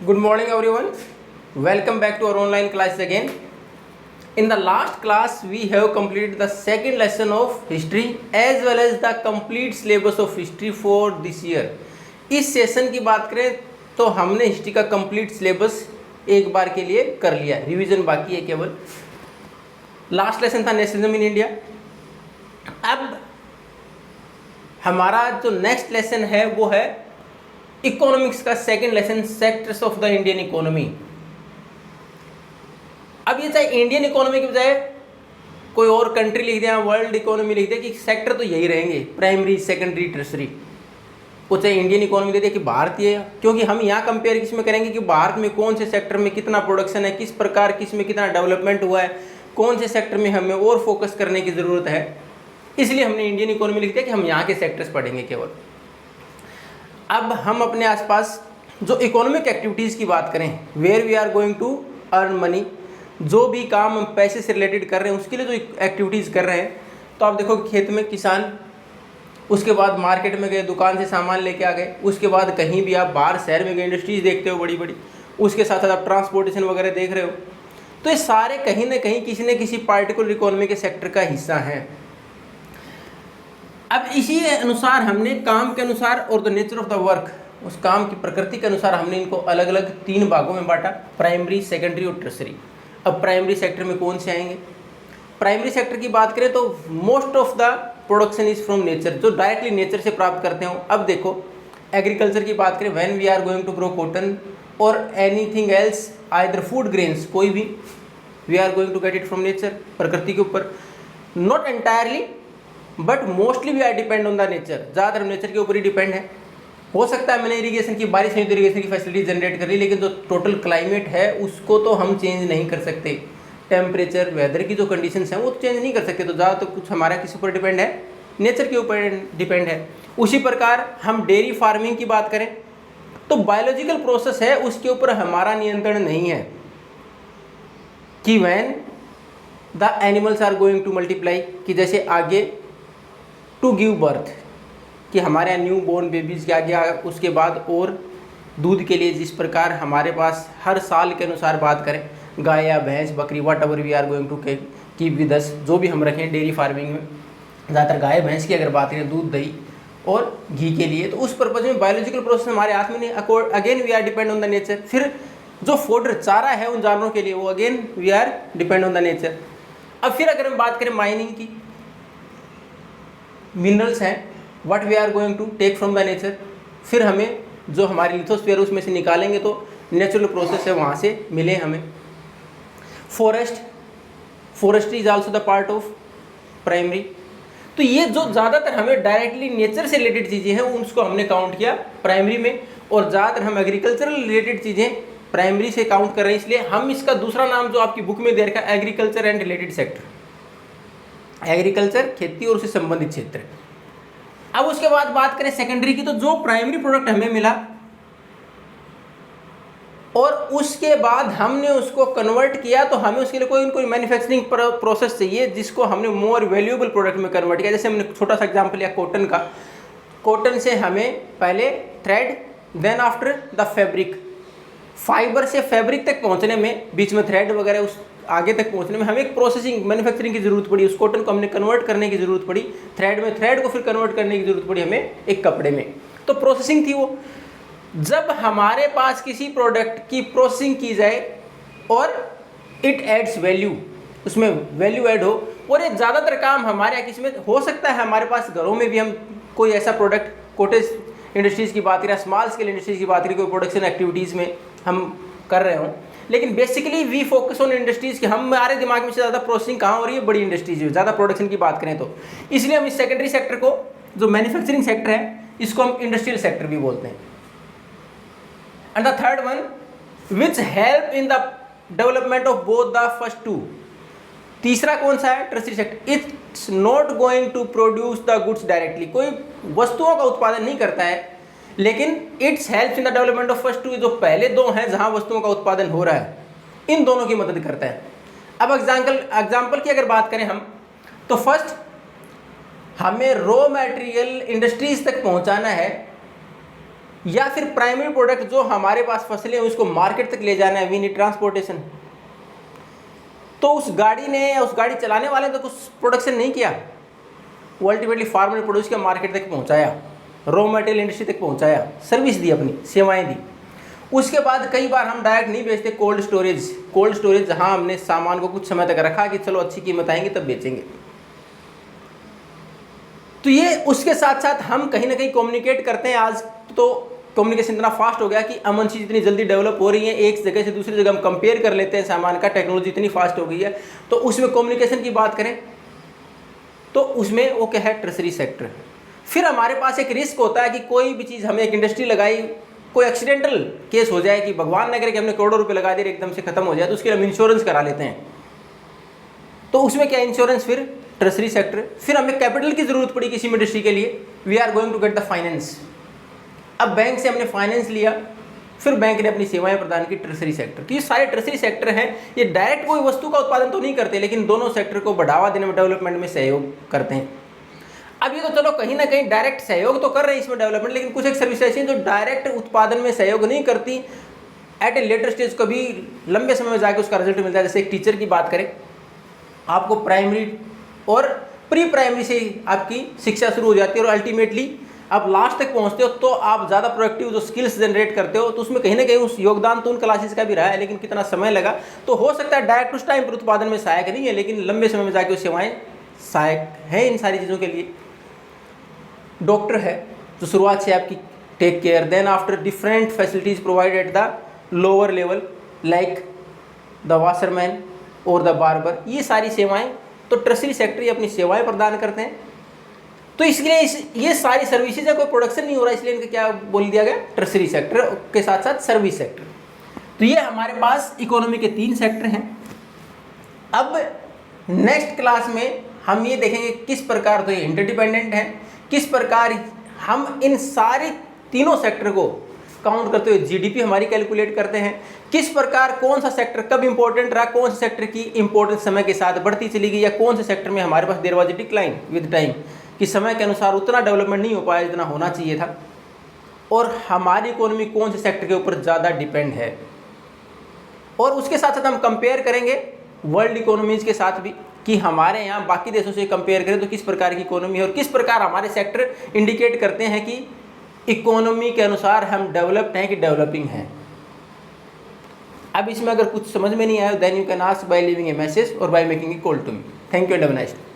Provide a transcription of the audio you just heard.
Good morning everyone. Welcome back to our online class again. In the last class we have completed the second lesson of history as well as the complete syllabus of history for this year. इस session की बात करें तो हमने history का complete syllabus एक बार के लिए कर लिया, रिवीजन बाकी है केवल. लास्ट लेसन था नेशनलिज्म इन इंडिया. अब हमारा जो नेक्स्ट लेसन है वो है इकोनॉमिक्स का second lesson, sectors of the Indian economy. अब ये चाहे इंडियन इकोनॉमी के बजाय कोई और कंट्री लिख दिया, वर्ल्ड इकोनॉमी लिख दिया, कि सेक्टर तो यही रहेंगे, प्राइमरी सेकेंडरी टर्सरी. वो चाहे इंडियन इकोनॉमी दे दिया कि भारतीय, क्योंकि हम यहाँ कंपेयर किसमें करेंगे कि भारत में कौन से सेक्टर में कितना प्रोडक्शन है, किस प्रकार किस में कितना डेवलपमेंट हुआ है, कौन से सेक्टर में हमें और फोकस करने की ज़रूरत है. इसलिए हमने इंडियन इकोनॉमी लिख दिया कि हम यहाँ के सेक्टर्स पढ़ेंगे केवल. अब हम अपने आसपास जो इकोनॉमिक एक्टिविटीज़ की बात करें, where we are going to earn money, जो भी काम हम पैसे से रिलेटेड कर रहे हैं उसके लिए जो एक्टिविटीज़ कर रहे हैं, तो आप देखो खेत में किसान, उसके बाद मार्केट में गए, दुकान से सामान लेके आ गए, उसके बाद कहीं भी आप बाहर शहर में गए इंडस्ट्रीज़ देखते हो बड़ी बड़ी, उसके साथ साथ आप ट्रांसपोर्टेशन वगैरह देख रहे हो. तो ये सारे कहीं ना कहीं किसी न किसी पार्टिकुलर इकोनॉमी के सेक्टर का हिस्सा हैं. अब इसी अनुसार हमने काम के अनुसार और the nature of the work, उस काम की प्रकृति के अनुसार हमने इनको अलग अलग 3 भागों में बांटा, प्राइमरी सेकेंडरी और टर्सरी. अब प्राइमरी सेक्टर में कौन से आएंगे? प्राइमरी सेक्टर की बात करें तो most of the production is from nature, जो डायरेक्टली नेचर से प्राप्त करते हो. अब देखो एग्रीकल्चर की बात करें, when we are going to grow cotton और anything else, either food grains, कोई भी, we are going to get it from nature, प्रकृति के ऊपर. Not entirely but mostly we are depend on the nature, ज़्यादातर नेचर के ऊपर ही depend है. हो सकता है मैंने इरीगेशन की, बारिश नहीं तो इरीगेशन की फैसिलिटी जनरेट कर ली, लेकिन जो टोटल क्लाइमेट है उसको तो हम चेंज नहीं कर सकते. टेम्परेचर, वेदर की जो कंडीशंस हैं वो तो चेंज नहीं कर सकते. तो ज़्यादातर तो कुछ हमारा किस ऊपर डिपेंड है? नेचर के ऊपर डिपेंड है. उसी प्रकार हम डेयरी फार्मिंग की बात करें तो बायोलॉजिकल प्रोसेस है, उसके ऊपर हमारा नियंत्रण नहीं है कि when the animals are going to multiply, कि जैसे आगे टू गिव बर्थ, कि हमारे यहाँ न्यू बोर्न बेबीज़ के आगे उसके बाद और दूध के लिए जिस प्रकार हमारे पास हर साल के अनुसार बात करें, गाय या भैंस, बकरी, whatever we are going to keep with us, जो भी हम रखें डेयरी फार्मिंग में, ज़्यादातर गाय भैंस की अगर बात करें, दूध दही और घी के लिए, तो उस पर्पज़ में बायोलॉजिकल प्रोसेस हमारे हाथ में नहीं. Again we are depend on the nature. फिर जो फोडर चारा है उन जानवरों के लिए, वो again we are depend on the nature. अब फिर अगर हम बात करें माइनिंग की, मिनरल्स हैं, what we are going to take from the nature. फिर हमें जो हमारी लिथोस्फीयर उसमें से निकालेंगे तो नेचुरल प्रोसेस है, वहाँ से मिले हमें. Forestry is also the part of primary. तो ये जो ज़्यादातर हमें डायरेक्टली नेचर से रिलेटेड चीज़ें हैं उसको हमने काउंट किया प्राइमरी में, और ज़्यादातर हम एग्रीकल्चरल रिलेटेड चीज़ें प्राइमरी से काउंट कर रहे हैं. इसलिए हम इसका दूसरा नाम जो आपकी बुक में दे रखा है, agriculture and related sector, agriculture, खेती और उससे संबंधित क्षेत्र. अब उसके बाद बात करें सेकेंडरी की, तो जो प्राइमरी प्रोडक्ट हमें मिला और उसके बाद हमने उसको कन्वर्ट किया, तो हमें उसके लिए कोई ना कोई मैन्युफैक्चरिंग प्रोसेस चाहिए जिसको हमने मोर वैल्यूएबल प्रोडक्ट में कन्वर्ट किया. जैसे हमने छोटा सा एग्जांपल लिया कॉटन का. कॉटन से हमें पहले thread, then after the fabric, fibre से फैब्रिक तक पहुंचने में, बीच में थ्रेड वगैरह उस आगे तक पहुंचने में हमें एक प्रोसेसिंग, मैन्युफैक्चरिंग की ज़रूरत पड़ी. उस कॉटन को हमने कन्वर्ट करने की ज़रूरत पड़ी थ्रेड में, थ्रेड को फिर कन्वर्ट करने की ज़रूरत पड़ी हमें एक कपड़े में. तो प्रोसेसिंग थी वो. जब हमारे पास किसी प्रोडक्ट की प्रोसेसिंग की जाए और इट एड्स वैल्यू, उसमें वैल्यू ऐड हो, और ये ज़्यादातर काम हमारे यहाँ किसी में हो सकता है, हमारे पास घरों में भी हम कोई ऐसा प्रोडक्ट, कॉटेज इंडस्ट्रीज़ की बात करें, स्मॉल स्केल इंडस्ट्रीज़ की बात करें, कोई प्रोडक्शन एक्टिविटीज़ में हम कर रहे हों, लेकिन basically we focus on industries की. हमारे दिमाग में से ज़्यादा प्रोसेसिंग कहाँ हो रही है? बड़ी इंडस्ट्रीज में ज़्यादा प्रोडक्शन की बात करें तो. इसलिए हम इस सेकेंडरी सेक्टर को, जो मैन्युफैक्चरिंग सेक्टर है, इसको हम इंडस्ट्रियल सेक्टर भी बोलते हैं. And the third one which help in the development of both the first two. तीसरा कौन सा है? Tertiary sector. It's not going to produce the goods directly, कोई वस्तुओं का उत्पादन नहीं करता है, लेकिन it's help in the development of first two, जो पहले दो हैं जहां वस्तुओं का उत्पादन हो रहा है, इन दोनों की मदद करता है. अब एग्जाम्पल की अगर बात करें हम, तो फर्स्ट हमें रॉ मटेरियल इंडस्ट्रीज तक पहुंचाना है, या फिर प्राइमरी प्रोडक्ट जो हमारे पास फसलें हैं उसको मार्केट तक ले जाना है, वी नीड ट्रांसपोर्टेशन। तो उस गाड़ी ने या उस गाड़ी चलाने वाले ने तो कुछ प्रोडक्शन नहीं किया, वो अल्टीमेटली फार्मर ने प्रोड्यूस किया, मार्केट तक पहुंचाया, रॉ मटेरियल इंडस्ट्री तक पहुंचाया, सर्विस दी, अपनी सेवाएं दी। उसके बाद कई बार हम डायरेक्ट नहीं बेचते, कोल्ड स्टोरेज जहां हमने सामान को कुछ समय तक रखा कि चलो अच्छी कीमत आएंगी तब बेचेंगे। तो ये उसके साथ साथ हम कहीं ना कहीं कम्युनिकेट करते हैं। आज तो कम्युनिकेशन इतना फास्ट हो गया कि अमन चीज़ इतनी जल्दी डेवलप हो रही है, एक जगह से दूसरी जगह हम कंपेयर कर लेते हैं सामान का, टेक्नोलॉजी इतनी फास्ट हो गई है। तो उसमें कम्युनिकेशन की बात करें तो उसमें वो क्या है, ट्रेजरी सेक्टर। फिर हमारे पास एक रिस्क होता है कि कोई भी चीज़, हमें एक इंडस्ट्री लगाई, कोई एक्सीडेंटल केस हो जाए कि भगवान न करे कि हमने करोड़ों रुपए लगा दिए एकदम से खत्म हो जाए, तो उसके लिए हम इंश्योरेंस करा लेते हैं। तो उसमें क्या इंश्योरेंस, फिर ट्रेजरी सेक्टर। फिर हमें कैपिटल की जरूरत पड़ी किसी इंडस्ट्री के लिए, we are going to get the finance. अब बैंक से हमने फाइनेंस लिया, फिर बैंक ने अपनी सेवाएं प्रदान की ट्रेजरी सेक्टर की। ये सारे ट्रेजरी सेक्टर हैं, ये डायरेक्ट कोई वस्तु का उत्पादन तो नहीं करते, लेकिन दोनों सेक्टर को बढ़ावा देने में, डेवलपमेंट में सहयोग करते हैं। अब ये तो चलो कहीं ना कहीं डायरेक्ट सहयोग तो कर रहे हैं इसमें डेवलपमेंट, लेकिन कुछ एक सर्विस ऐसी हैं जो डायरेक्ट उत्पादन में सहयोग नहीं करती, एट ए लेटर स्टेज कभी लंबे समय में जाकर उसका रिजल्ट मिलता है। जैसे एक टीचर की बात करें, आपको प्राइमरी और प्री प्राइमरी से आपकी शिक्षा शुरू हो जाती है और अल्टीमेटली आप लास्ट तक पहुंचते हो, तो आप ज़्यादा प्रोडक्टिव जो स्किल्स जनरेट करते हो, तो उसमें कहीं ना कहीं उस योगदान तो उन क्लासेस का भी रहा है, लेकिन कितना समय लगा। तो हो सकता है डायरेक्ट उस टाइम पर उत्पादन में सहायक नहीं है, लेकिन लंबे समय में जाके वो सेवाएं सहायक हैं इन सारी चीज़ों के लिए। डॉक्टर है तो शुरुआत से आपकी take care, then after different facilities provide at the lower level like the washerman और द बार्बर, ये सारी सेवाएं तो ट्रेजरी सेक्टर अपनी सेवाएं प्रदान करते हैं। तो इसलिए ये सारी सर्विसेज है, कोई प्रोडक्शन नहीं हो रहा, इसलिए इनका क्या बोल दिया गया, ट्रेजरी सेक्टर के साथ साथ सर्विस सेक्टर। तो ये हमारे पास इकोनॉमी के 3 सेक्टर हैं। अब नेक्स्ट क्लास में हम ये देखेंगे किस प्रकार तो ये इंटरडिपेंडेंट है, किस प्रकार हम इन सारे तीनों सेक्टर को काउंट करते हुए जीडीपी हमारी कैलकुलेट करते हैं, किस प्रकार कौन सा सेक्टर कब इंपॉर्टेंट रहा, कौन से सेक्टर की इंपॉर्टेंस समय के साथ बढ़ती चली गई, या कौन से सेक्टर में हमारे पास there was a decline with time, कि समय के अनुसार उतना डेवलपमेंट नहीं हो पाया जितना होना चाहिए था, और हमारी इकोनॉमी कौन से सेक्टर के ऊपर ज़्यादा डिपेंड है। और उसके साथ साथ हम कंपेयर करेंगे वर्ल्ड इकोनॉमीज़ के साथ भी, कि हमारे यहाँ बाकी देशों से कंपेयर करें तो किस प्रकार की इकोनॉमी है और किस प्रकार हमारे सेक्टर इंडिकेट करते हैं कि इकोनॉमी के अनुसार हम डेवलप्ड हैं कि डेवलपिंग हैं। अब इसमें अगर कुछ समझ में नहीं आया, then you can ask by leaving a message और by making a call to me. Thank you and have a nice day.